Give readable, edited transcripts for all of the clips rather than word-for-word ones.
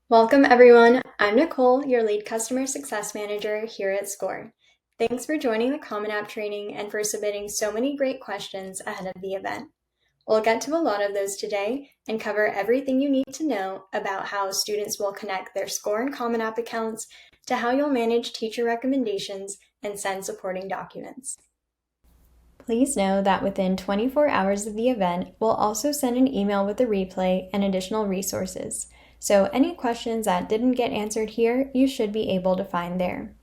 Welcome everyone, I'm Nicole, your lead customer success manager here at Scoir. Thanks for joining the Common App training and for submitting so many great questions ahead of the event. We'll get to a lot of those today and cover everything you need to know about how students will connect their Scoir and Common App accounts to how you'll manage teacher recommendations and send supporting documents. Please know that within 24 hours of the event, we'll also send an email with the replay and additional resources. So any questions that didn't get answered here, you should be able to find there.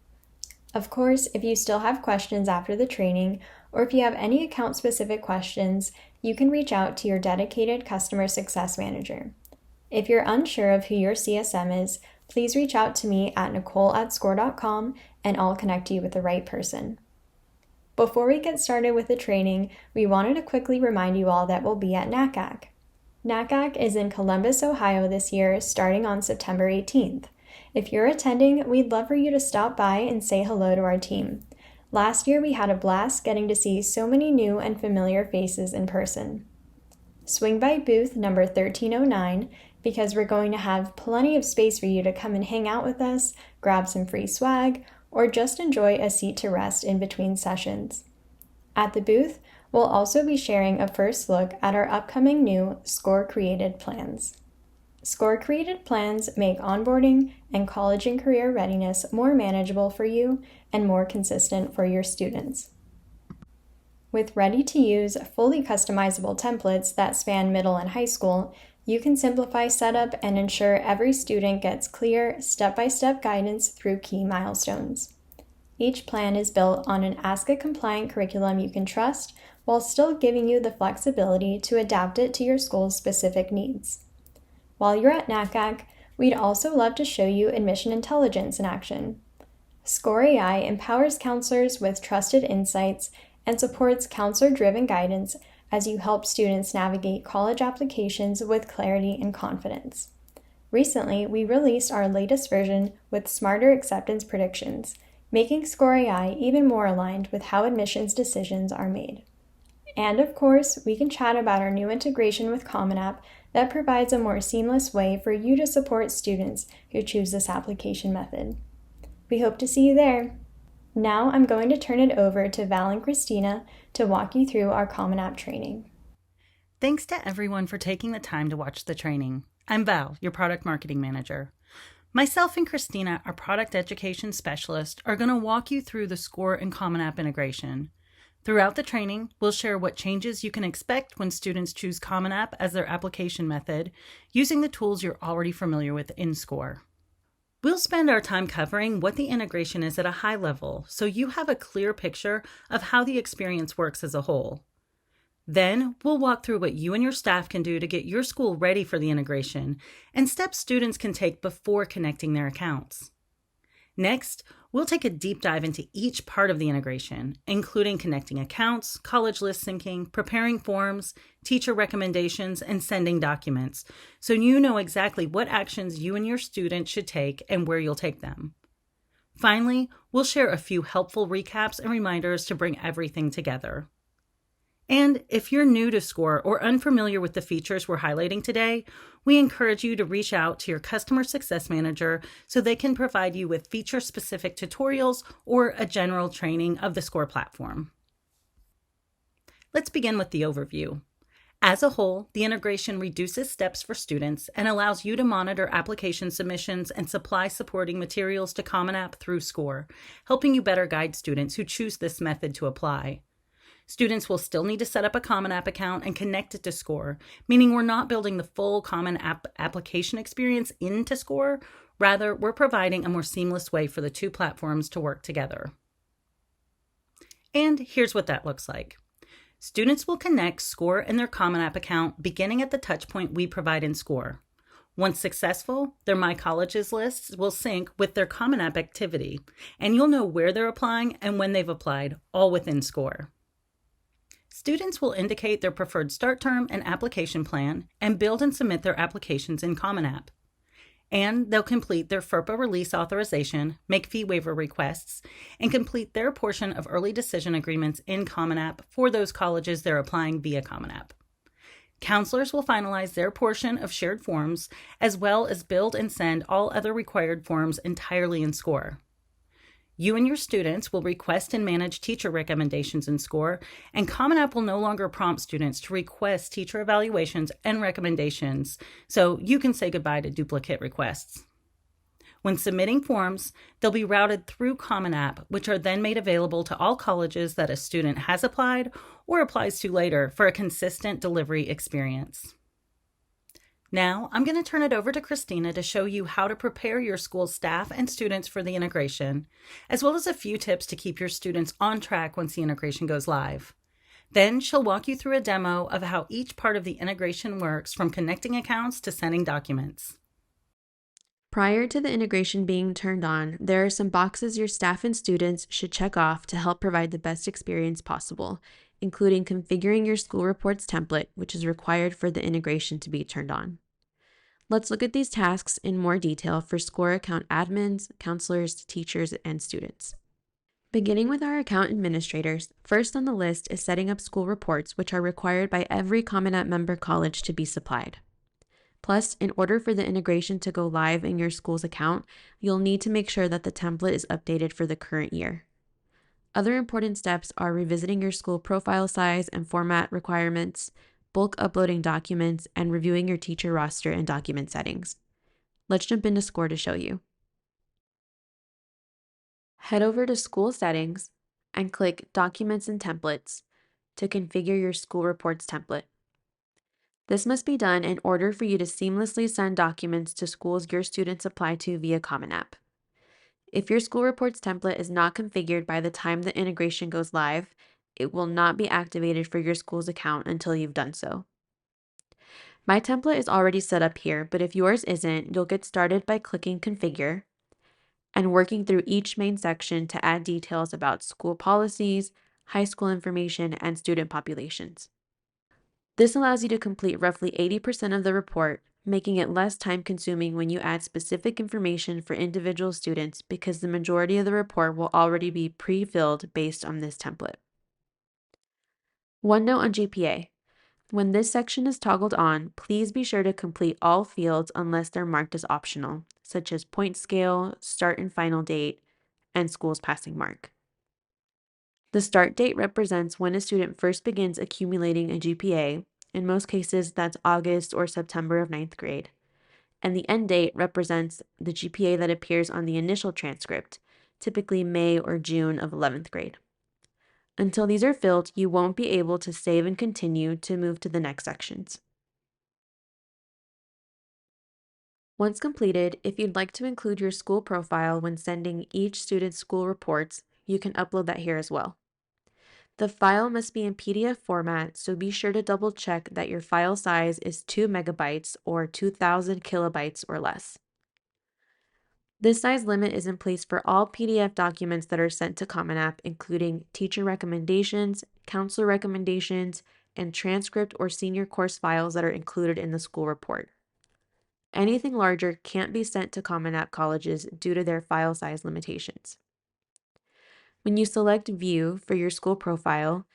Of course, if you still have questions after the training, or if you have any account-specific questions, you can reach out to your dedicated customer success manager. If you're unsure of who your CSM is, please reach out to me at nicole@scoir.com and I'll connect you with the right person. Before we get started with the training, we wanted to quickly remind you all that we'll be at NACAC. NACAC is in Columbus, Ohio this year, starting on September 18th. If you're attending, we'd love for you to stop by and say hello to our team. Last year, we had a blast getting to see so many new and familiar faces in person. Swing by booth number 1309 because we're going to have plenty of space for you to come and hang out with us, grab some free swag, or just enjoy a seat to rest in between sessions. At the booth, we'll also be sharing a first look at our upcoming new Scoir Created Plans. Scoir Created Plans make onboarding and college and career readiness more manageable for you and more consistent for your students. With ready-to-use, fully customizable templates that span middle and high school, you can simplify setup and ensure every student gets clear, step-by-step guidance through key milestones. Each plan is built on an ASCA-compliant curriculum you can trust, while still giving you the flexibility to adapt it to your school's specific needs. While you're at NACAC, we'd also love to show you admission intelligence in action. Scoir AI empowers counselors with trusted insights and supports counselor-driven guidance as you help students navigate college applications with clarity and confidence. Recently, we released our latest version with smarter acceptance predictions, making Scoir AI even more aligned with how admissions decisions are made. And of course, we can chat about our new integration with Common App that provides a more seamless way for you to support students who choose this application method. We hope to see you there. Now I'm going to turn it over to Val and Christina to walk you through our Common App training. Thanks to everyone for taking the time to watch the training. I'm Val, your product marketing manager. Myself and Christina, our product education specialist, are going to walk you through the Scoir and Common App integration. Throughout the training, we'll share what changes you can expect when students choose Common App as their application method, using the tools you're already familiar with in Scoir. We'll spend our time covering what the integration is at a high level, so you have a clear picture of how the experience works as a whole. Then, we'll walk through what you and your staff can do to get your school ready for the integration and steps students can take before connecting their accounts. Next, we'll take a deep dive into each part of the integration, including connecting accounts, college list syncing, preparing forms, teacher recommendations, and sending documents, so you know exactly what actions you and your student should take and where you'll take them. Finally, we'll share a few helpful recaps and reminders to bring everything together. And if you're new to Scoir or unfamiliar with the features we're highlighting today, we encourage you to reach out to your customer success manager so they can provide you with feature-specific tutorials or a general training of the Scoir platform. Let's begin with the overview. As a whole, the integration reduces steps for students and allows you to monitor application submissions and supply supporting materials to Common App through Scoir, helping you better guide students who choose this method to apply. Students will still need to set up a Common App account and connect it to Scoir, meaning we're not building the full Common App application experience into Scoir. Rather, we're providing a more seamless way for the two platforms to work together. And here's what that looks like. Students will connect Scoir and their Common App account beginning at the touchpoint we provide in Scoir. Once successful, their My Colleges lists will sync with their Common App activity, and you'll know where they're applying and when they've applied, all within Scoir. Students will indicate their preferred start term and application plan and build and submit their applications in Common App. And they'll complete their FERPA release authorization, make fee waiver requests, and complete their portion of early decision agreements in Common App for those colleges they're applying via Common App. Counselors will finalize their portion of shared forms, as well as build and send all other required forms entirely in Scoir. You and your students will request and manage teacher recommendations in Scoir, and Common App will no longer prompt students to request teacher evaluations and recommendations, so you can say goodbye to duplicate requests. When submitting forms, they'll be routed through Common App, which are then made available to all colleges that a student has applied or applies to later for a consistent delivery experience. Now, I'm going to turn it over to Christina to show you how to prepare your school staff and students for the integration, as well as a few tips to keep your students on track once the integration goes live. Then she'll walk you through a demo of how each part of the integration works, from connecting accounts to sending documents. Prior to the integration being turned on, there are some boxes your staff and students should check off to help provide the best experience possible, including configuring your school reports template, which is required for the integration to be turned on. Let's look at these tasks in more detail for Scoir account admins, counselors, teachers, and students. Beginning with our account administrators, first on the list is setting up school reports, which are required by every Common App member college to be supplied. Plus, in order for the integration to go live in your school's account, you'll need to make sure that the template is updated for the current year. Other important steps are revisiting your school profile size and format requirements, bulk uploading documents, and reviewing your teacher roster and document settings. Let's jump into Scoir to show you. Head over to School Settings and click Documents and Templates to configure your school reports template. This must be done in order for you to seamlessly send documents to schools your students apply to via Common App. If your school reports template is not configured by the time the integration goes live, it will not be activated for your school's account until you've done so. My template is already set up here, but if yours isn't, you'll get started by clicking Configure and working through each main section to add details about school policies, high school information, and student populations. This allows you to complete roughly 80% of the report, making it less time-consuming when you add specific information for individual students, because the majority of the report will already be pre-filled based on this template. One note on GPA. When this section is toggled on, please be sure to complete all fields unless they're marked as optional, such as point scale, start and final date, and school's passing mark. The start date represents when a student first begins accumulating a GPA. In most cases, that's August or September of 9th grade. And the end date represents the GPA that appears on the initial transcript, typically May or June of 11th grade. Until these are filled, you won't be able to save and continue to move to the next sections. Once completed, if you'd like to include your school profile when sending each student's school reports, you can upload that here as well. The file must be in PDF format, so be sure to double check that your file size is 2 megabytes or 2,000 kilobytes or less. This size limit is in place for all PDF documents that are sent to Common App, including teacher recommendations, counselor recommendations, and transcript or senior course files that are included in the school report. Anything larger can't be sent to Common App colleges due to their file size limitations. When you select View for your school profile,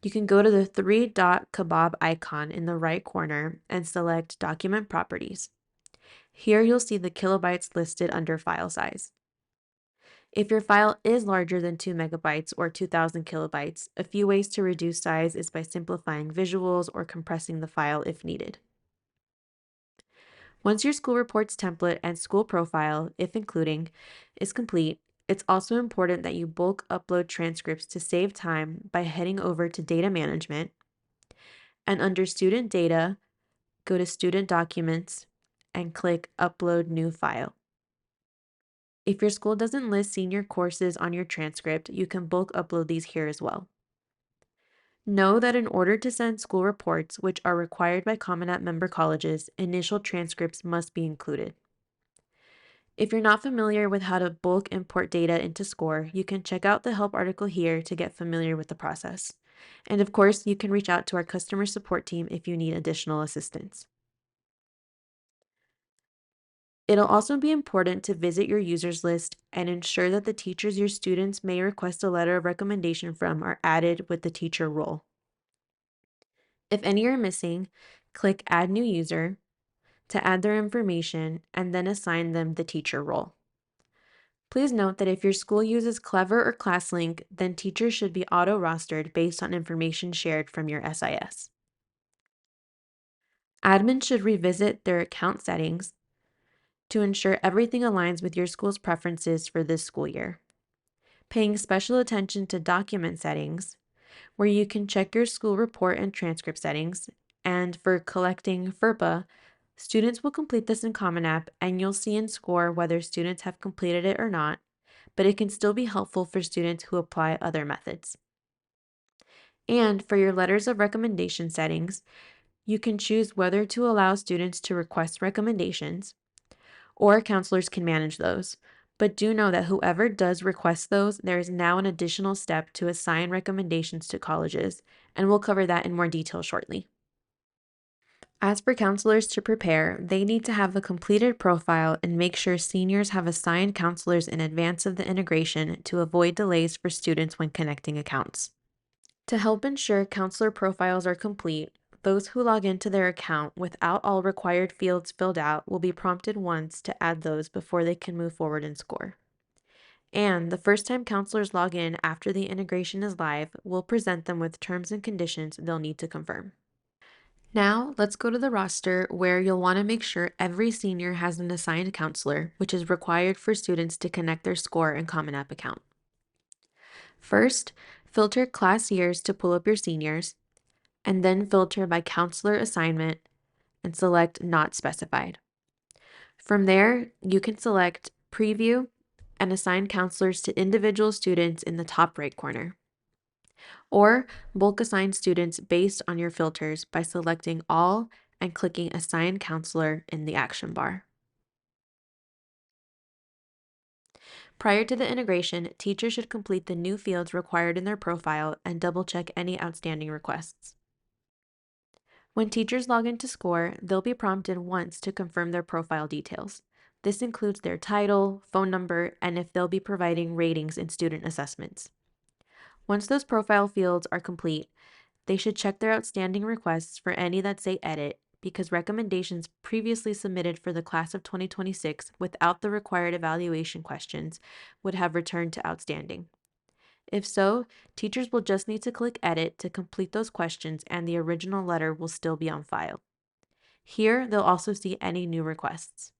you can go to the three-dot kebab icon in the right corner and select Document Properties. Here you'll see the kilobytes listed under file size. If your file is larger than 2 megabytes or 2,000 kilobytes, a few ways to reduce size is by simplifying visuals or compressing the file if needed. Once your school reports template and school profile, if including, is complete, it's also important that you bulk upload transcripts to save time by heading over to Data Management, and under Student Data, go to Student Documents and click Upload New File. If your school doesn't list senior courses on your transcript, you can bulk upload these here as well. Know that in order to send school reports, which are required by Common App member colleges, initial transcripts must be included. If you're not familiar with how to bulk import data into Scoir, you can check out the help article here to get familiar with the process. And of course, you can reach out to our customer support team if you need additional assistance. It'll also be important to visit your users list and ensure that the teachers your students may request a letter of recommendation from are added with the teacher role. If any are missing, click Add New User to add their information and then assign them the teacher role. Please note that if your school uses Clever or ClassLink, then teachers should be auto-rostered based on information shared from your SIS. Admins should revisit their account settings to ensure everything aligns with your school's preferences for this school year. Paying special attention to document settings, where you can check your school report and transcript settings, and for collecting FERPA, students will complete this in Common App and you'll see in Scoir whether students have completed it or not, but it can still be helpful for students who apply other methods. And for your letters of recommendation settings, you can choose whether to allow students to request recommendations, or counselors can manage those. But do know that whoever does request those, there is now an additional step to assign recommendations to colleges, and we'll cover that in more detail shortly. As for counselors to prepare, they need to have a completed profile and make sure seniors have assigned counselors in advance of the integration to avoid delays for students when connecting accounts. To help ensure counselor profiles are complete, those who log into their account without all required fields filled out will be prompted once to add those before they can move forward in Scoir. And the first time counselors log in after the integration is live, we'll present them with terms and conditions they'll need to confirm. Now, let's go to the roster where you'll want to make sure every senior has an assigned counselor, which is required for students to connect their Scoir and Common App account. First, filter class years to pull up your seniors, and then filter by counselor assignment and select Not Specified. From there, you can select Preview and assign counselors to individual students in the top right corner. Or bulk assign students based on your filters by selecting All and clicking Assign Counselor in the action bar. Prior to the integration, teachers should complete the new fields required in their profile and double-check any outstanding requests. When teachers log into Scoir, they'll be prompted once to confirm their profile details. This includes their title, phone number, and if they'll be providing ratings in student assessments. Once those profile fields are complete, they should check their outstanding requests for any that say Edit, because recommendations previously submitted for the class of 2026 without the required evaluation questions would have returned to outstanding. If so, teachers will just need to click Edit to complete those questions and the original letter will still be on file. Here, they'll also see any new requests.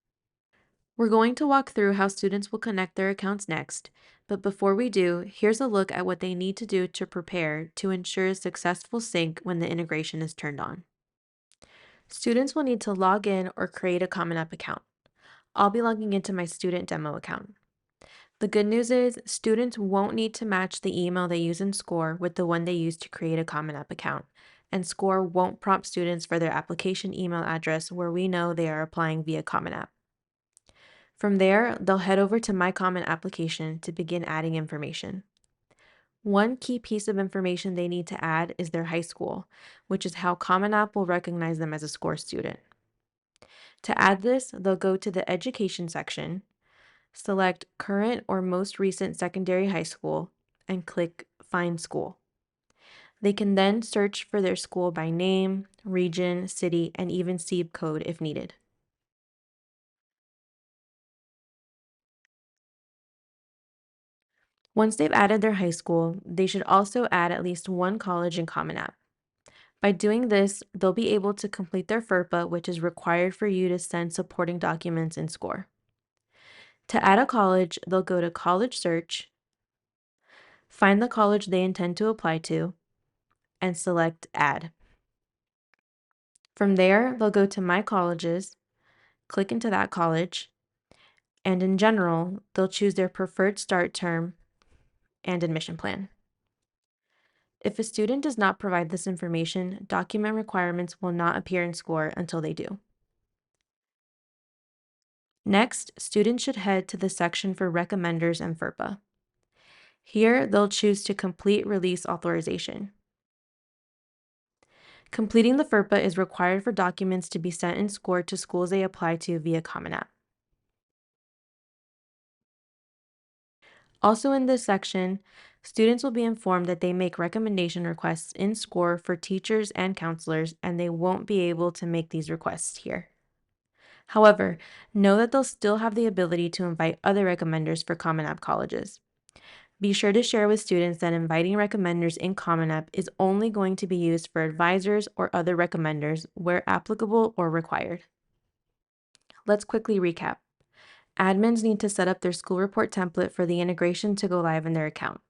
We're going to walk through how students will connect their accounts next, but before we do, here's a look at what they need to do to prepare to ensure a successful sync when the integration is turned on. Students will need to log in or create a Common App account. I'll be logging into my student demo account. The good news is students won't need to match the email they use in Scoir with the one they use to create a Common App account, and Scoir won't prompt students for their application email address where we know they are applying via Common App. From there, they'll head over to My Common Application to begin adding information. One key piece of information they need to add is their high school, which is how Common App will recognize them as a Scoir student. To add this, they'll go to the Education section, select Current or Most Recent Secondary High School, and click Find School. They can then search for their school by name, region, city, and even SEEB code if needed. Once they've added their high school, they should also add at least one college in Common App. By doing this, they'll be able to complete their FERPA, which is required for you to send supporting documents in Scoir. To add a college, they'll go to College Search, find the college they intend to apply to, and select Add. From there, they'll go to My Colleges, click into that college, and in general, they'll choose their preferred start term and admission plan. If a student does not provide this information, document requirements will not appear in Scoir until they do. Next, students should head to the section for recommenders and FERPA. Here, they'll choose to complete release authorization. Completing the FERPA is required for documents to be sent in Scoir to schools they apply to via Common App. Also in this section, Students will be informed that they make recommendation requests in Scoir for teachers and counselors, and they won't be able to make these requests here. However, know that they'll still have the ability to invite other recommenders for Common App colleges. Be sure to share with students that inviting recommenders in Common App is only going to be used for advisors or other recommenders where applicable or required. Let's quickly recap. Admins need to set up their school report template for the integration to go live in their account.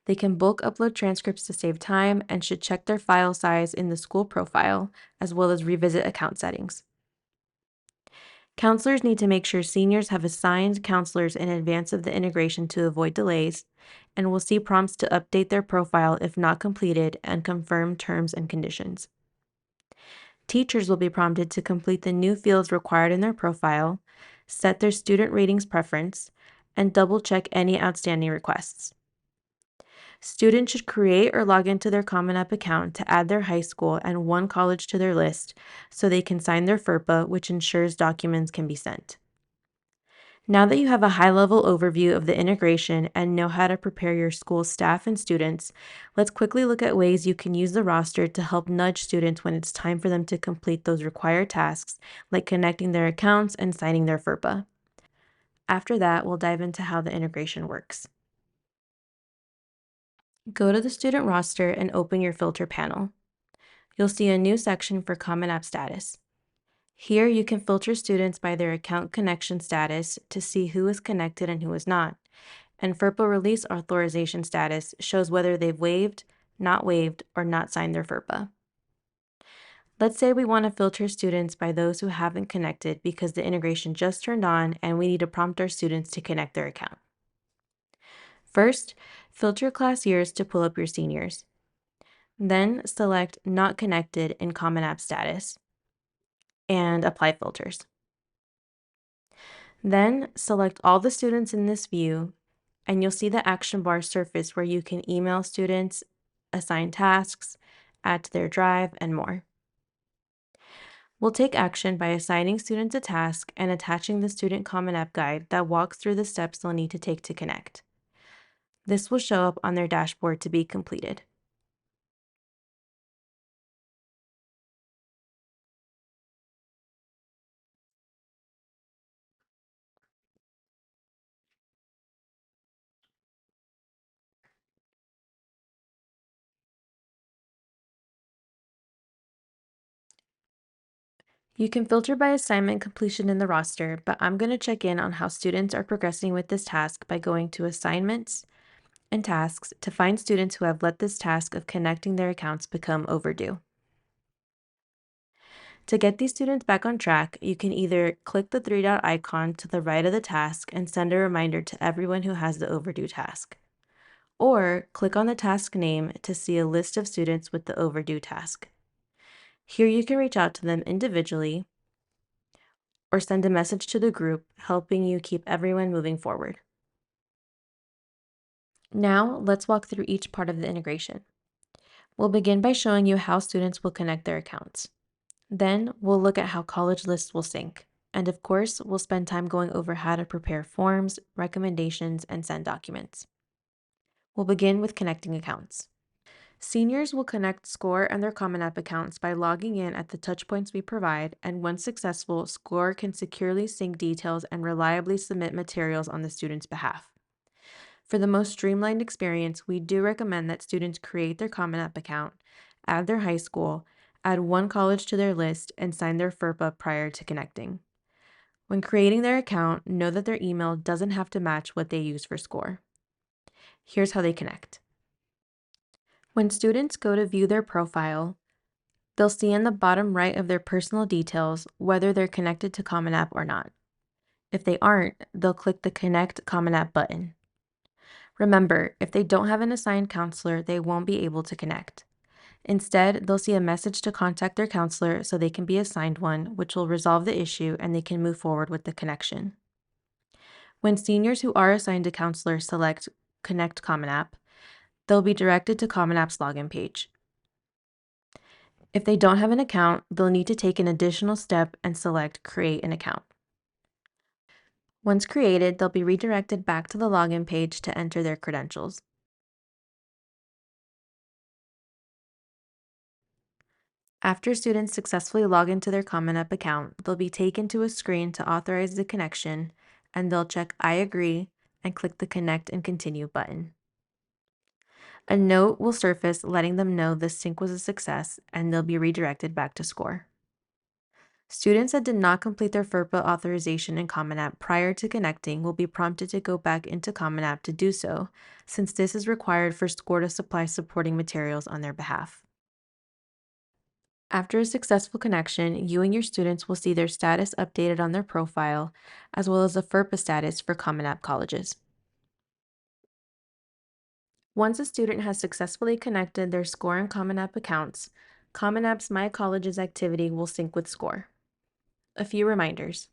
They can bulk upload transcripts to save time and should check their file size in the school profile, as well as revisit account settings. Counselors need to make sure seniors have assigned counselors in advance of the integration to avoid delays, and will see prompts to update their profile if not completed and confirm terms and conditions. Teachers will be prompted to complete the new fields required in their profile, set their student ratings preference, and double-check any outstanding requests. Students should create or log into their Common App account to add their high school and one college to their list so they can sign their FERPA, which ensures documents can be sent. Now that you have a high-level overview of the integration and know how to prepare your school staff and students, let's quickly look at ways you can use the roster to help nudge students when it's time for them to complete those required tasks, like connecting their accounts and signing their FERPA. After that, we'll dive into how the integration works. Go to the student roster and open your filter panel. You'll see a new section for Common App status. Here, you can filter students by their account connection status to see who is connected and who is not. And FERPA release authorization status shows whether they've waived, not waived, or not signed their FERPA. Let's say we want to filter students by those who haven't connected because the integration just turned on and we need to prompt our students to connect their account. First, filter class years to pull up your seniors. Then select Not Connected in Common App Status and apply filters. Then select all the students in this view and you'll see the action bar surface where you can email students, assign tasks, add to their drive, and more. We'll take action by assigning students a task and attaching the Student Common App guide that walks through the steps they'll need to take to connect. This will show up on their dashboard to be completed. You can filter by assignment completion in the roster, but I'm going to check in on how students are progressing with this task by going to Assignments and Tasks to find students who have let this task of connecting their accounts become overdue. To get these students back on track, you can either click the three-dot icon to the right of the task and send a reminder to everyone who has the overdue task, or click on the task name to see a list of students with the overdue task. Here you can reach out to them individually or send a message to the group, helping you keep everyone moving forward. Now, let's walk through each part of the integration. We'll begin by showing you how students will connect their accounts. Then, we'll look at how college lists will sync. And of course, we'll spend time going over how to prepare forms, recommendations, and send documents. We'll begin with connecting accounts. Seniors will connect Scoir and their Common App accounts by logging in at the touchpoints we provide, and once successful, Scoir can securely sync details and reliably submit materials on the student's behalf. For the most streamlined experience, we do recommend that students create their Common App account, add their high school, add one college to their list, and sign their FERPA prior to connecting. When creating their account, know that their email doesn't have to match what they use for Scoir. Here's how they connect. When students go to view their profile, they'll see in the bottom right of their personal details whether they're connected to Common App or not. If they aren't, they'll click the Connect Common App button. Remember, if they don't have an assigned counselor, they won't be able to connect. Instead, they'll see a message to contact their counselor so they can be assigned one, which will resolve the issue and they can move forward with the connection. When seniors who are assigned a counselor select Connect Common App, they'll be directed to Common App's login page. If they don't have an account, they'll need to take an additional step and select Create an Account. Once created, they'll be redirected back to the login page to enter their credentials. After students successfully log into their Common App account, they'll be taken to a screen to authorize the connection, and they'll check I agree and click the Connect and Continue button. A note will surface letting them know the sync was a success, and they'll be redirected back to Scoir. Students that did not complete their FERPA authorization in Common App prior to connecting will be prompted to go back into Common App to do so, since this is required for Scoir to supply supporting materials on their behalf. After a successful connection, you and your students will see their status updated on their profile, as well as the FERPA status for Common App colleges. Once a student has successfully connected their Scoir and Common App accounts, Common App's My Colleges activity will sync with Scoir. A few reminders.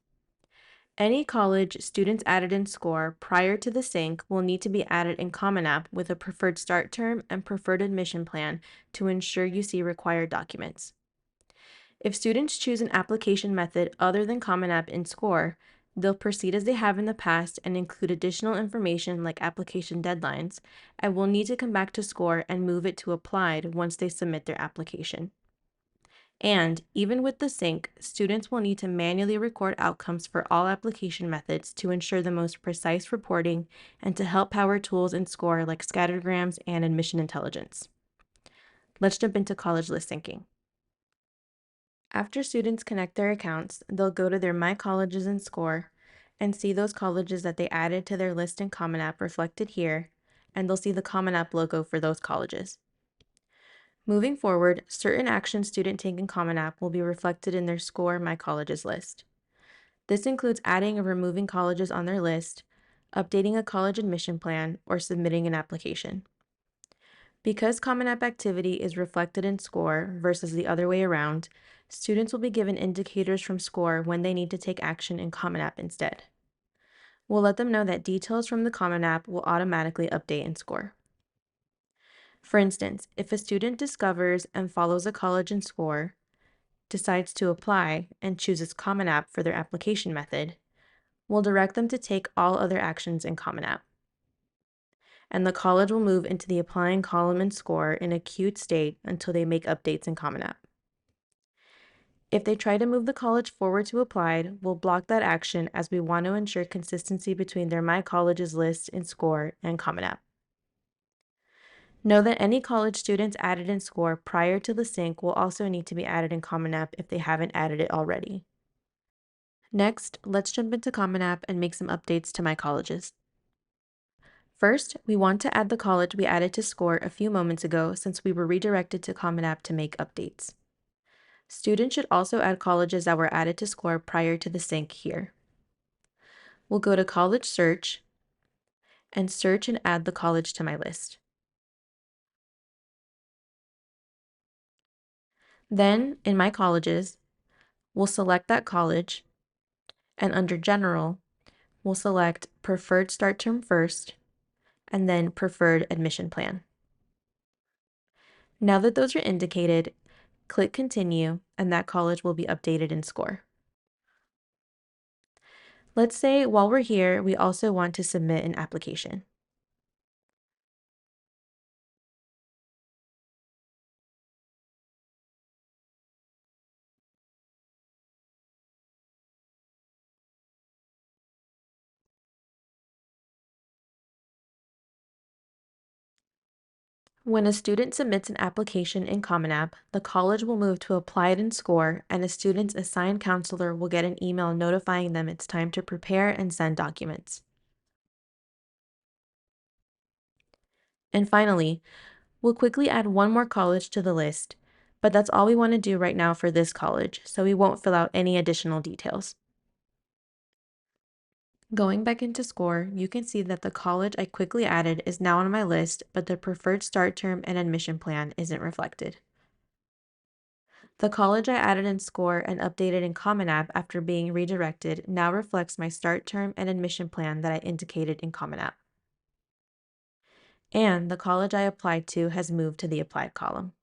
Any college students added in Scoir prior to the sync will need to be added in Common App with a preferred start term and preferred admission plan to ensure you see required documents. If students choose an application method other than Common App in Scoir, they'll proceed as they have in the past and include additional information like application deadlines, and will need to come back to Scoir and move it to Applied once they submit their application. And even with the sync, students will need to manually record outcomes for all application methods to ensure the most precise reporting and to help power tools in Scoir like scattergrams and admission intelligence. Let's jump into college list syncing. After students connect their accounts, they'll go to their My Colleges in Scoir and see those colleges that they added to their list in Common App reflected here, and they'll see the Common App logo for those colleges. Moving forward, certain actions students take in Common App will be reflected in their Scoir My Colleges list. This includes adding or removing colleges on their list, updating a college admission plan, or submitting an application. Because Common App activity is reflected in Scoir versus the other way around, students will be given indicators from Scoir when they need to take action in Common App instead. We'll let them know that details from the Common App will automatically update in Scoir. For instance, if a student discovers and follows a college in Scoir, decides to apply, and chooses Common App for their application method, we'll direct them to take all other actions in Common App. And the college will move into the applying column in Scoir in a queued state until they make updates in Common App. If they try to move the college forward to Applied, we'll block that action as we want to ensure consistency between their My Colleges list in Scoir and Common App. Know that any college students added in Scoir prior to the sync will also need to be added in Common App if they haven't added it already. Next, let's jump into Common App and make some updates to My Colleges. First, we want to add the college we added to Scoir a few moments ago since we were redirected to Common App to make updates. Students should also add colleges that were added to Scoir prior to the sync here. We'll go to College Search and search and add the college to my list. Then, in My Colleges, we'll select that college, and under General, we'll select Preferred Start Term first, and then Preferred Admission Plan. Now that those are indicated, click Continue, and that college will be updated in Scoir. Let's say while we're here, we also want to submit an application. When a student submits an application in Common App, the college will move to Applied in Scoir, and a student's assigned counselor will get an email notifying them it's time to prepare and send documents. And finally, we'll quickly add one more college to the list, but that's all we want to do right now for this college, so we won't fill out any additional details. Going back into Scoir, you can see that the college I quickly added is now on my list, but the preferred start term and admission plan isn't reflected. The college I added in Scoir and updated in Common App after being redirected now reflects my start term and admission plan that I indicated in Common App. And the college I applied to has moved to the Applied column.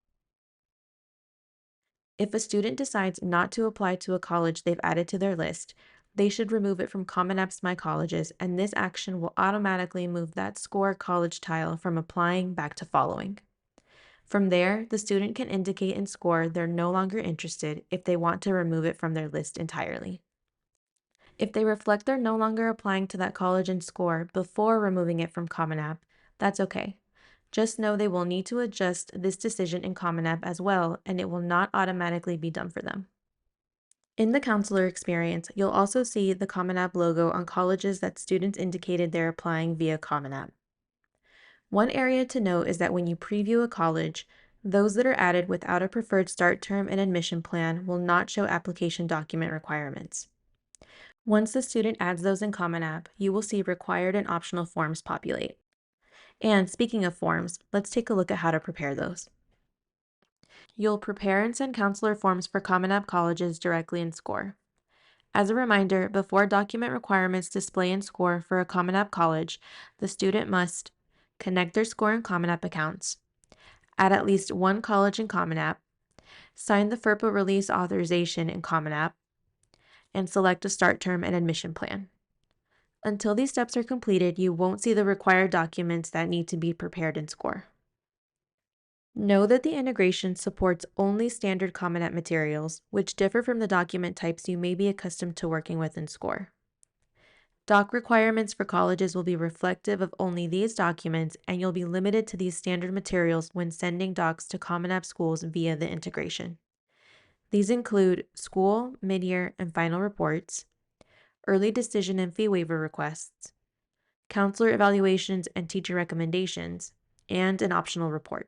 If a student decides not to apply to a college they've added to their list, they should remove it from Common App's My Colleges, and this action will automatically move that Scoir college tile from applying back to following. From there, the student can indicate in Scoir they're no longer interested if they want to remove it from their list entirely. If they reflect they're no longer applying to that college in Scoir before removing it from Common App, that's okay. Just know they will need to adjust this decision in Common App as well, and it will not automatically be done for them. In the counselor experience, you'll also see the Common App logo on colleges that students indicated they're applying via Common App. One area to note is that when you preview a college, those that are added without a preferred start term and admission plan will not show application document requirements. Once the student adds those in Common App, you will see required and optional forms populate. And speaking of forms, let's take a look at how to prepare those. You'll prepare and send counselor forms for Common App colleges directly in Scoir. As a reminder, before document requirements display in Scoir for a Common App college, the student must connect their Scoir and Common App accounts, add at least one college in Common App, sign the FERPA release authorization in Common App, and select a start term and admission plan. Until these steps are completed, you won't see the required documents that need to be prepared in Scoir. Know that the integration supports only standard Common App materials, which differ from the document types you may be accustomed to working with in Scoir. Doc requirements for colleges will be reflective of only these documents, and you'll be limited to these standard materials when sending docs to Common App schools via the integration. These include school, mid-year, and final reports, early decision and fee waiver requests, counselor evaluations and teacher recommendations, and an optional report.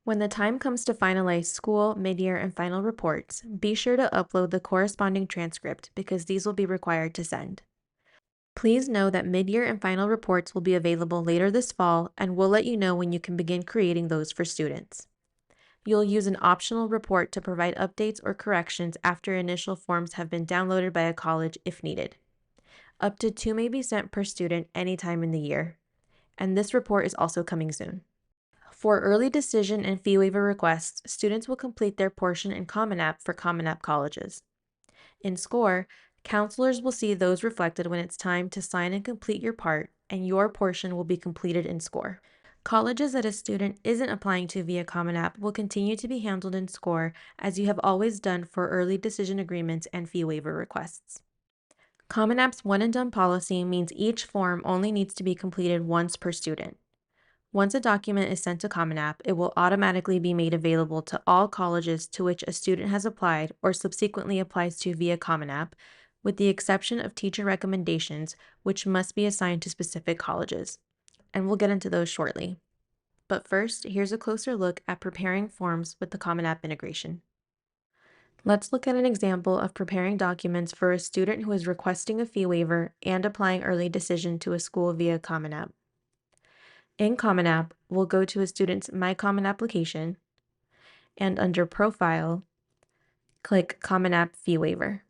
When the time comes to finalize school, mid-year, and final reports, be sure to upload the corresponding transcript because these will be required to send. Please know that mid-year and final reports will be available later this fall, and we'll let you know when you can begin creating those for students. You'll use an optional report to provide updates or corrections after initial forms have been downloaded by a college if needed. Up to 2 may be sent per student anytime in the year, and this report is also coming soon. For early decision and fee waiver requests, students will complete their portion in Common App for Common App colleges. In Scoir, counselors will see those reflected when it's time to sign and complete your part, and your portion will be completed in Scoir. Colleges that a student isn't applying to via Common App will continue to be handled in Scoir as you have always done for early decision agreements and fee waiver requests. Common App's one and done policy means each form only needs to be completed once per student. Once a document is sent to Common App, it will automatically be made available to all colleges to which a student has applied or subsequently applies to via Common App, with the exception of teacher recommendations, which must be assigned to specific colleges. And we'll get into those shortly. But first, here's a closer look at preparing forms with the Common App integration. Let's look at an example of preparing documents for a student who is requesting a fee waiver and applying early decision to a school via Common App. In Common App, we'll go to a student's My Common application, and under Profile, click Common App Fee Waiver.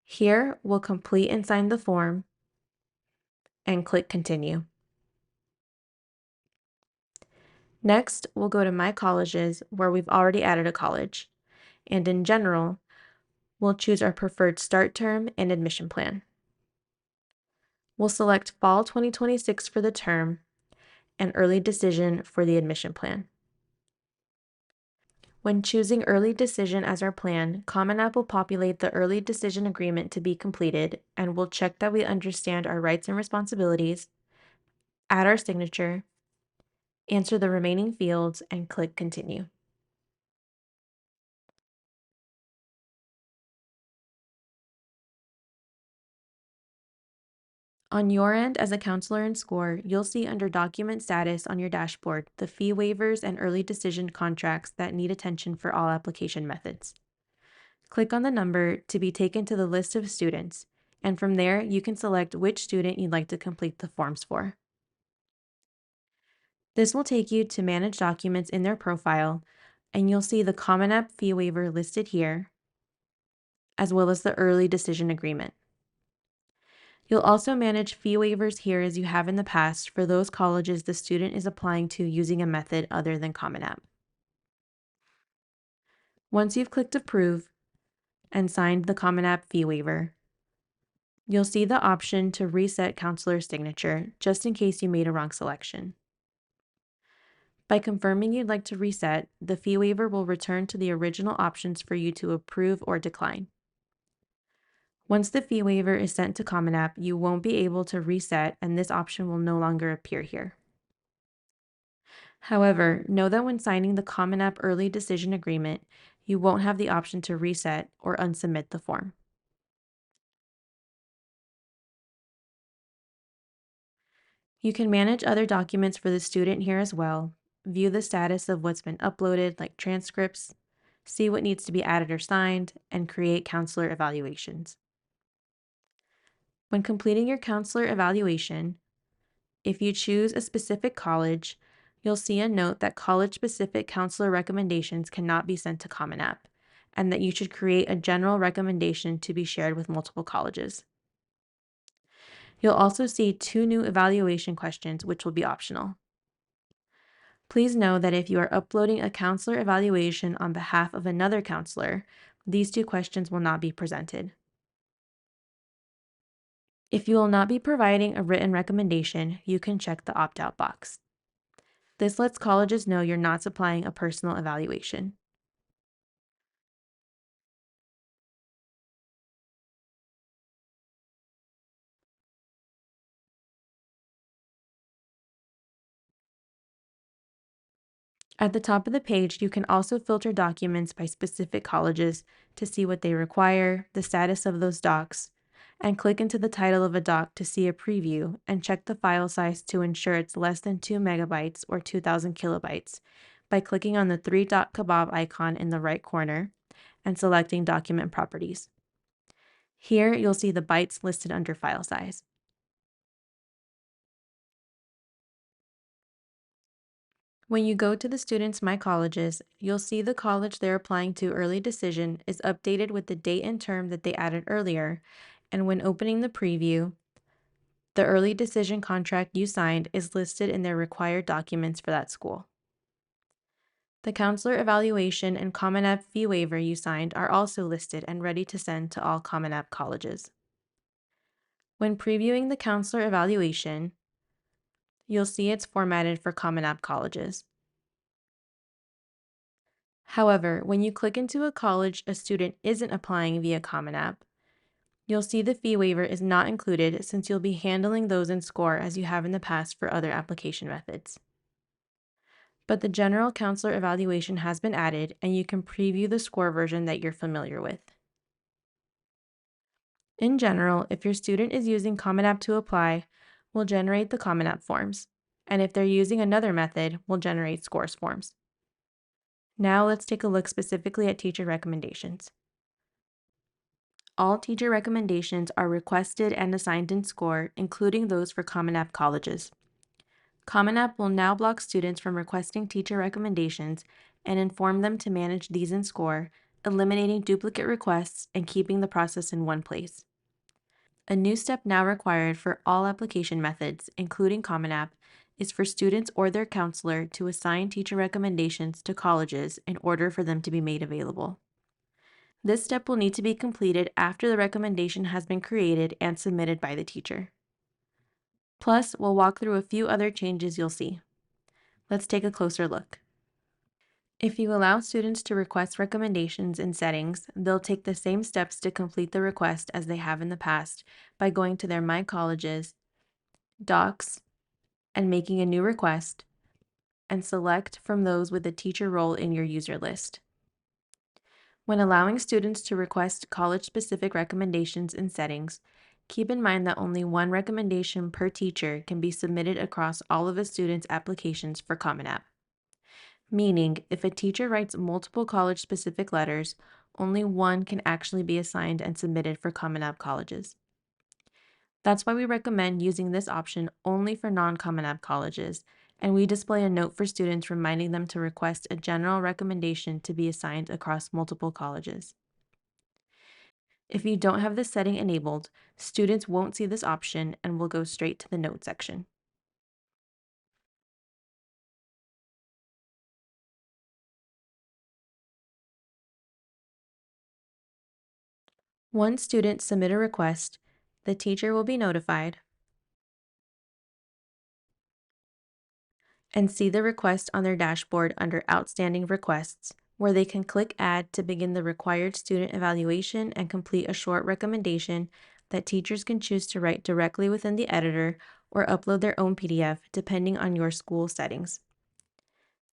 Here, we'll complete and sign the form, and click Continue. Next, we'll go to My Colleges, where we've already added a college, and in General, we'll choose our preferred start term and admission plan. We'll select Fall 2026 for the term, and Early Decision for the admission plan. When choosing Early Decision as our plan, Common App will populate the Early Decision agreement to be completed, and we'll check that we understand our rights and responsibilities, add our signature, answer the remaining fields, and click Continue. On your end, as a counselor in Scoir, you'll see under Document Status on your dashboard the fee waivers and early decision contracts that need attention for all application methods. Click on the number to be taken to the list of students, and from there, you can select which student you'd like to complete the forms for. This will take you to Manage Documents in their profile, and you'll see the Common App fee waiver listed here, as well as the early decision agreement. You'll also manage fee waivers here as you have in the past for those colleges the student is applying to using a method other than Common App. Once you've clicked Approve and signed the Common App fee waiver, you'll see the option to reset counselor's signature just in case you made a wrong selection. By confirming you'd like to reset, the fee waiver will return to the original options for you to approve or decline. Once the fee waiver is sent to Common App, you won't be able to reset, and this option will no longer appear here. However, know that when signing the Common App Early Decision Agreement, you won't have the option to reset or unsubmit the form. You can manage other documents for the student here as well, view the status of what's been uploaded, like transcripts, see what needs to be added or signed, and create counselor evaluations. When completing your counselor evaluation, if you choose a specific college, you'll see a note that college-specific counselor recommendations cannot be sent to Common App, and that you should create a general recommendation to be shared with multiple colleges. You'll also see 2 new evaluation questions, which will be optional. Please know that if you are uploading a counselor evaluation on behalf of another counselor, these 2 questions will not be presented. If you will not be providing a written recommendation, you can check the opt-out box. This lets colleges know you're not supplying a personal evaluation. At the top of the page, you can also filter documents by specific colleges to see what they require, the status of those docs, and click into the title of a doc to see a preview and check the file size to ensure it's less than 2 megabytes or 2000 kilobytes by clicking on the 3-dot kebab icon in the right corner and selecting Document Properties. Here, you'll see the bytes listed under file size. When you go to the student's My Colleges, you'll see the college they're applying to early decision is updated with the date and term that they added earlier, and when opening the preview, the early decision contract you signed is listed in their required documents for that school. The counselor evaluation and Common App fee waiver you signed are also listed and ready to send to all Common App colleges. When previewing the counselor evaluation, you'll see it's formatted for Common App colleges. However, when you click into a college a student isn't applying via Common App, you'll see the fee waiver is not included since you'll be handling those in Scoir as you have in the past for other application methods. But the general counselor evaluation has been added, and you can preview the Scoir version that you're familiar with. In general, if your student is using Common App to apply, we'll generate the Common App forms, and if they're using another method, we'll generate Scoir's forms. Now let's take a look specifically at teacher recommendations. All teacher recommendations are requested and assigned in Scoir, including those for Common App colleges. Common App will now block students from requesting teacher recommendations and inform them to manage these in Scoir, eliminating duplicate requests and keeping the process in one place. A new step now required for all application methods, including Common App, is for students or their counselor to assign teacher recommendations to colleges in order for them to be made available. This step will need to be completed after the recommendation has been created and submitted by the teacher. Plus, we'll walk through a few other changes you'll see. Let's take a closer look. If you allow students to request recommendations in settings, they'll take the same steps to complete the request as they have in the past by going to their My Colleges, Docs, and making a new request, and select from those with a teacher role in your user list. When allowing students to request college-specific recommendations in settings, keep in mind that only one recommendation per teacher can be submitted across all of a student's applications for Common App. Meaning, if a teacher writes multiple college-specific letters, only one can actually be assigned and submitted for Common App colleges. That's why we recommend using this option only for non-Common App colleges, and we display a note for students reminding them to request a general recommendation to be assigned across multiple colleges. If you don't have this setting enabled, students won't see this option and will go straight to the note section. Once students submit a request, the teacher will be notified. and see the request on their dashboard under Outstanding Requests, where they can click Add to begin the required student evaluation and complete a short recommendation that teachers can choose to write directly within the editor or upload their own PDF depending on your school settings.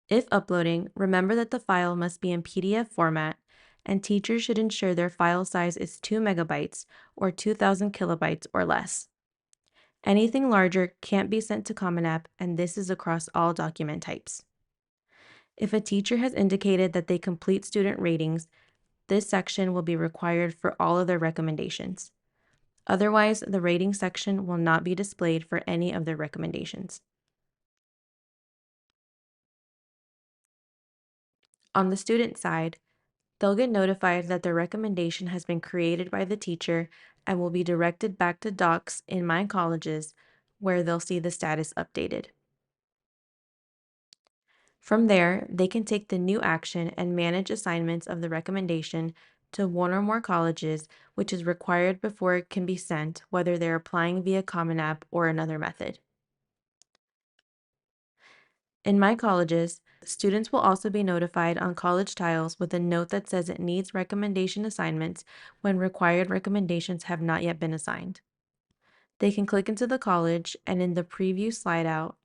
If uploading, remember that the file must be in PDF format, and teachers should ensure their file size is 2 megabytes or 2,000 kilobytes or less. Anything larger can't be sent to Common App, and this is across all document types. If a teacher has indicated that they complete student ratings, this section will be required for all of their recommendations. Otherwise, the rating section will not be displayed for any of their recommendations. On the student side, they'll get notified that their recommendation has been created by the teacher and will be directed back to Docs in My Colleges, where they'll see the status updated. From there, they can take the new action and manage assignments of the recommendation to one or more colleges, which is required before it can be sent, whether they're applying via Common App or another method. In My Colleges, students will also be notified on college tiles with a note that says it needs recommendation assignments when required recommendations have not yet been assigned. They can click into the college, and in the preview slide out,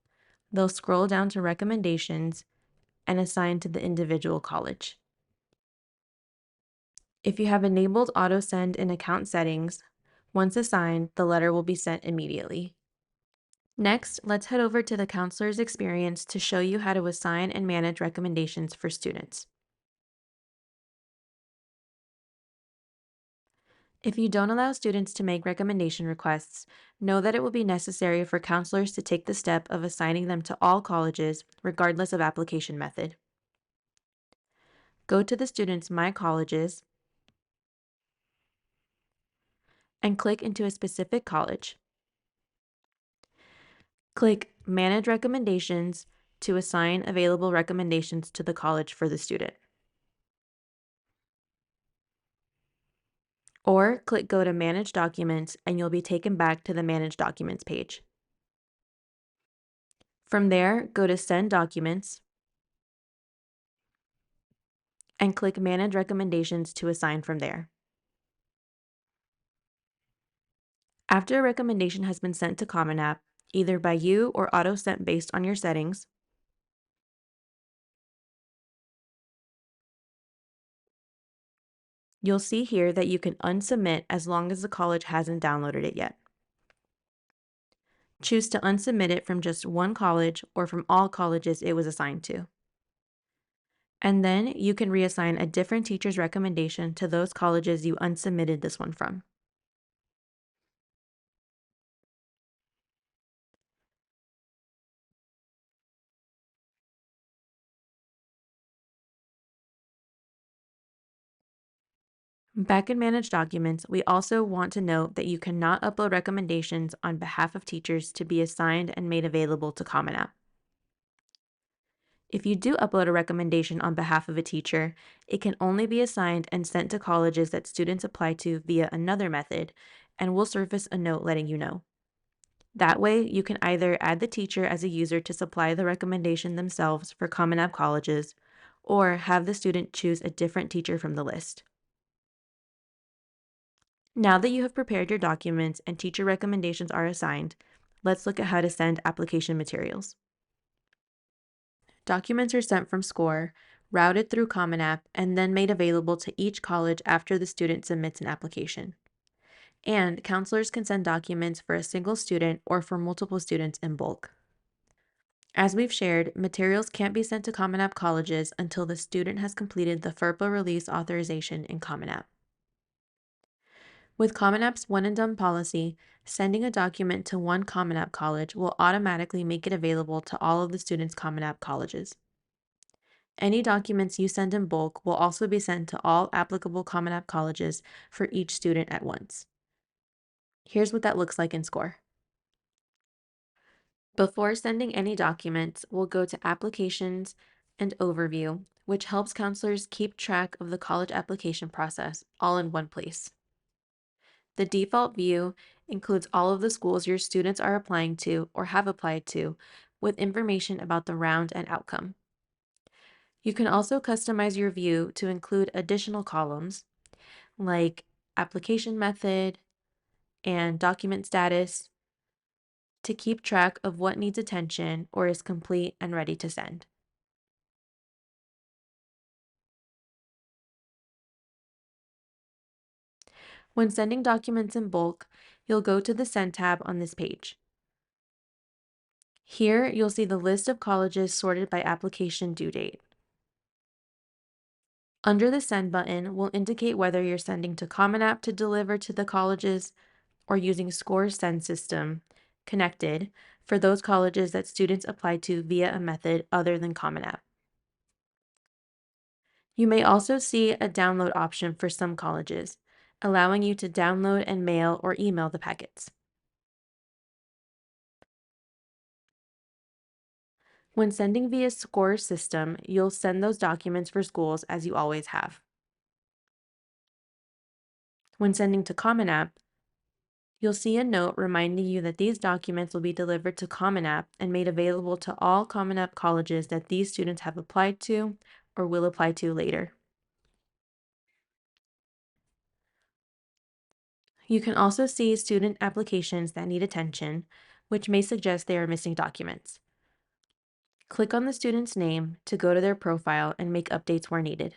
they'll scroll down to recommendations and assign to the individual college. If you have enabled auto send in account settings, once assigned, the letter will be sent immediately. Next, let's head over to the counselor's experience to show you how to assign and manage recommendations for students. If you don't allow students to make recommendation requests, know that it will be necessary for counselors to take the step of assigning them to all colleges, regardless of application method. Go to the student's My Colleges and click into a specific college. Click Manage Recommendations to assign available recommendations to the college for the student. Or click Go to Manage Documents and you'll be taken back to the Manage Documents page. From there, go to Send Documents and click Manage Recommendations to assign from there. After a recommendation has been sent to Common App, either by you or auto-sent based on your settings, you'll see here that you can unsubmit as long as the college hasn't downloaded it yet. Choose to unsubmit it from just one college or from all colleges it was assigned to. And then you can reassign a different teacher's recommendation to those colleges you unsubmitted this one from. Back in Manage Documents, we also want to note that you cannot upload recommendations on behalf of teachers to be assigned and made available to Common App. If you do upload a recommendation on behalf of a teacher, it can only be assigned and sent to colleges that students apply to via another method, and we'll surface a note letting you know. That way, you can either add the teacher as a user to supply the recommendation themselves for Common App colleges, or have the student choose a different teacher from the list. Now that you have prepared your documents and teacher recommendations are assigned, let's look at how to send application materials. Documents are sent from Scoir, routed through Common App, and then made available to each college after the student submits an application. And counselors can send documents for a single student or for multiple students in bulk. As we've shared, materials can't be sent to Common App colleges until the student has completed the FERPA release authorization in Common App. With Common App's one and done policy, sending a document to one Common App college will automatically make it available to all of the students' Common App colleges. Any documents you send in bulk will also be sent to all applicable Common App colleges for each student at once. Here's what that looks like in Scoir. Before sending any documents, we'll go to Applications and Overview, which helps counselors keep track of the college application process all in one place. The default view includes all of the schools your students are applying to or have applied to, with information about the round and outcome. You can also customize your view to include additional columns like application method and document status to keep track of what needs attention or is complete and ready to send. When sending documents in bulk, you'll go to the Send tab on this page. Here, you'll see the list of colleges sorted by application due date. Under the Send button will indicate whether you're sending to Common App to deliver to the colleges or using Scoir's send system connected for those colleges that students apply to via a method other than Common App. You may also see a download option for some colleges, allowing you to download and mail or email the packets. When sending via Scoir's system, you'll send those documents for schools as you always have. When sending to Common App, you'll see a note reminding you that these documents will be delivered to Common App and made available to all Common App colleges that these students have applied to or will apply to later. You can also see student applications that need attention, which may suggest they are missing documents. Click on the student's name to go to their profile and make updates where needed.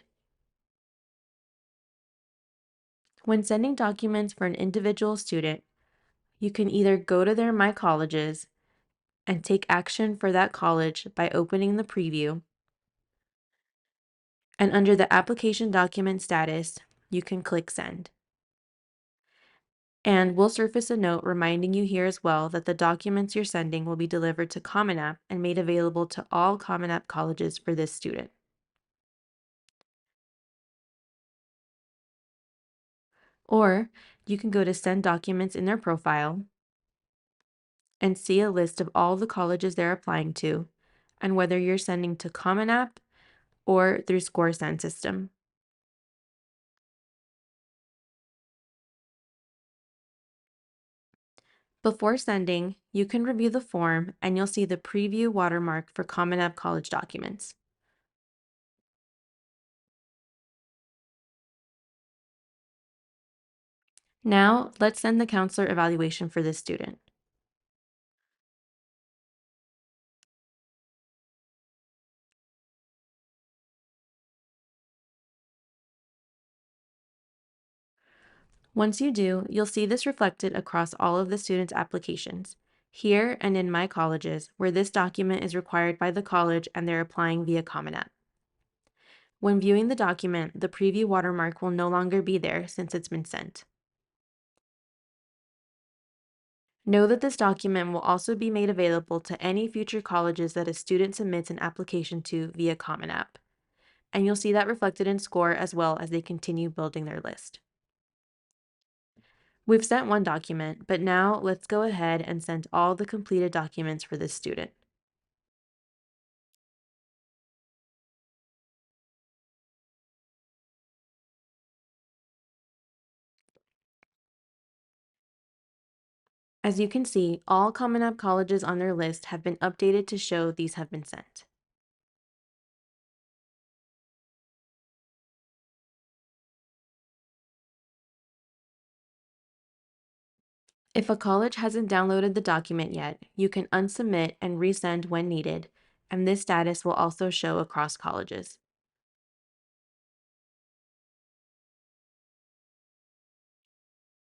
When sending documents for an individual student, you can either go to their My Colleges and take action for that college by opening the preview, and under the application document status, you can click Send. And we'll surface a note reminding you here as well that the documents you're sending will be delivered to Common App and made available to all Common App colleges for this student. Or you can go to Send Documents in their profile and see a list of all the colleges they're applying to and whether you're sending to Common App or through Scoir Send system. Before sending, you can review the form and you'll see the preview watermark for Common App college documents. Now, let's send the counselor evaluation for this student. Once you do, you'll see this reflected across all of the students' applications, here and in My Colleges, where this document is required by the college and they're applying via Common App. When viewing the document, the preview watermark will no longer be there since it's been sent. Know that this document will also be made available to any future colleges that a student submits an application to via Common App, and you'll see that reflected in Scoir as well as they continue building their list. We've sent one document, but now let's go ahead and send all the completed documents for this student. As you can see, all Common App colleges on their list have been updated to show these have been sent. If a college hasn't downloaded the document yet, you can unsubmit and resend when needed, and this status will also show across colleges.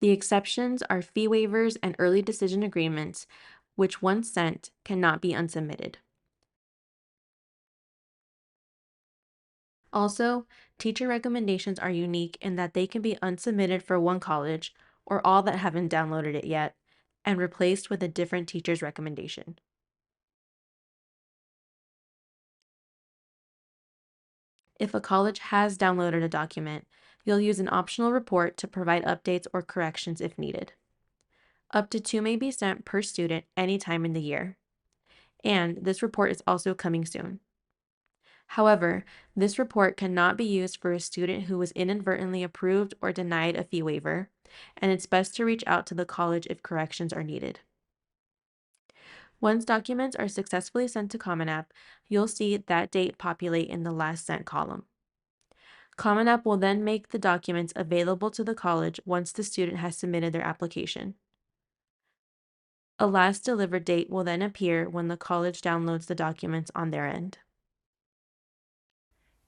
The exceptions are fee waivers and early decision agreements, which once sent cannot be unsubmitted. Also, teacher recommendations are unique in that they can be unsubmitted for one college or all that haven't downloaded it yet and replaced with a different teacher's recommendation. If a college has downloaded a document, you'll use an optional report to provide updates or corrections if needed. Up to 2 may be sent per student anytime in the year, and this report is also coming soon. However, this report cannot be used for a student who was inadvertently approved or denied a fee waiver, and it's best to reach out to the college if corrections are needed. Once documents are successfully sent to Common App, you'll see that date populate in the last sent column. Common App will then make the documents available to the college once the student has submitted their application. A last delivered date will then appear when the college downloads the documents on their end.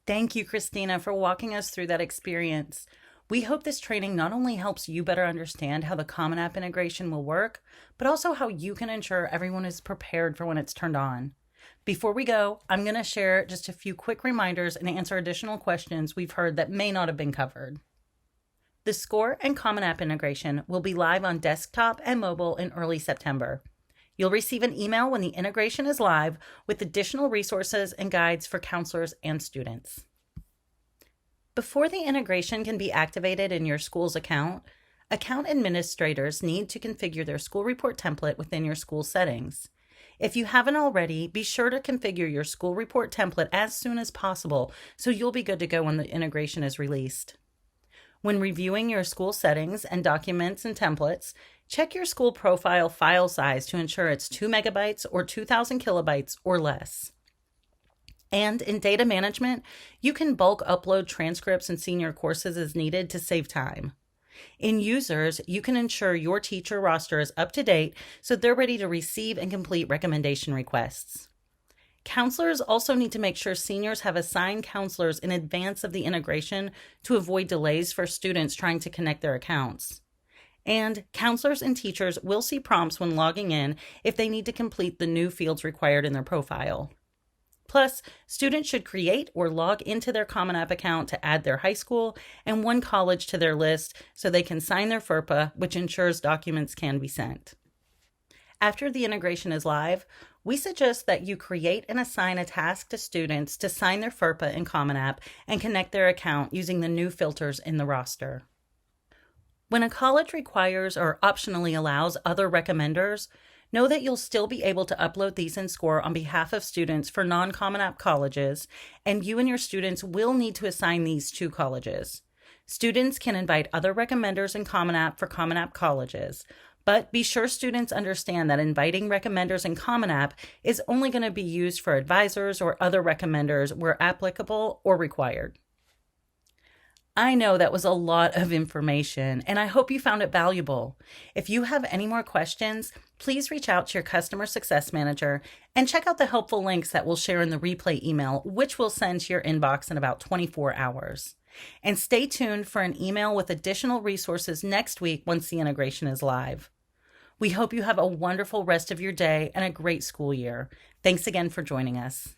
Thank you, Christina, for walking us through that experience. We hope this training not only helps you better understand how the Common App integration will work, but also how you can ensure everyone is prepared for when it's turned on. Before we go, I'm going to share just a few quick reminders and answer additional questions we've heard that may not have been covered. The Scoir and Common App integration will be live on desktop and mobile in early September. You'll receive an email when the integration is live with additional resources and guides for counselors and students. Before the integration can be activated in your school's account administrators need to configure their school report template within your school settings. If you haven't already, be sure to configure your school report template as soon as possible so you'll be good to go when the integration is released. When reviewing your school settings and documents and templates, check your school profile file size to ensure it's 2 megabytes or 2,000 kilobytes or less. And in data management, you can bulk upload transcripts and senior courses as needed to save time. In users, you can ensure your teacher roster is up to date so they're ready to receive and complete recommendation requests. Counselors also need to make sure seniors have assigned counselors in advance of the integration to avoid delays for students trying to connect their accounts. And counselors and teachers will see prompts when logging in if they need to complete the new fields required in their profile. Plus, students should create or log into their Common App account to add their high school and one college to their list so they can sign their FERPA, which ensures documents can be sent. After the integration is live, we suggest that you create and assign a task to students to sign their FERPA in Common App and connect their account using the new filters in the roster. When a college requires or optionally allows other recommenders, know that you'll still be able to upload these in Scoir on behalf of students for non-Common App colleges, and you and your students will need to assign these to colleges. Students can invite other recommenders in Common App for Common App colleges, but be sure students understand that inviting recommenders in Common App is only going to be used for advisors or other recommenders where applicable or required. I know that was a lot of information, and I hope you found it valuable. If you have any more questions, please reach out to your customer success manager and check out the helpful links that we'll share in the replay email, which we'll send to your inbox in about 24 hours. And stay tuned for an email with additional resources next week once the integration is live. We hope you have a wonderful rest of your day and a great school year. Thanks again for joining us.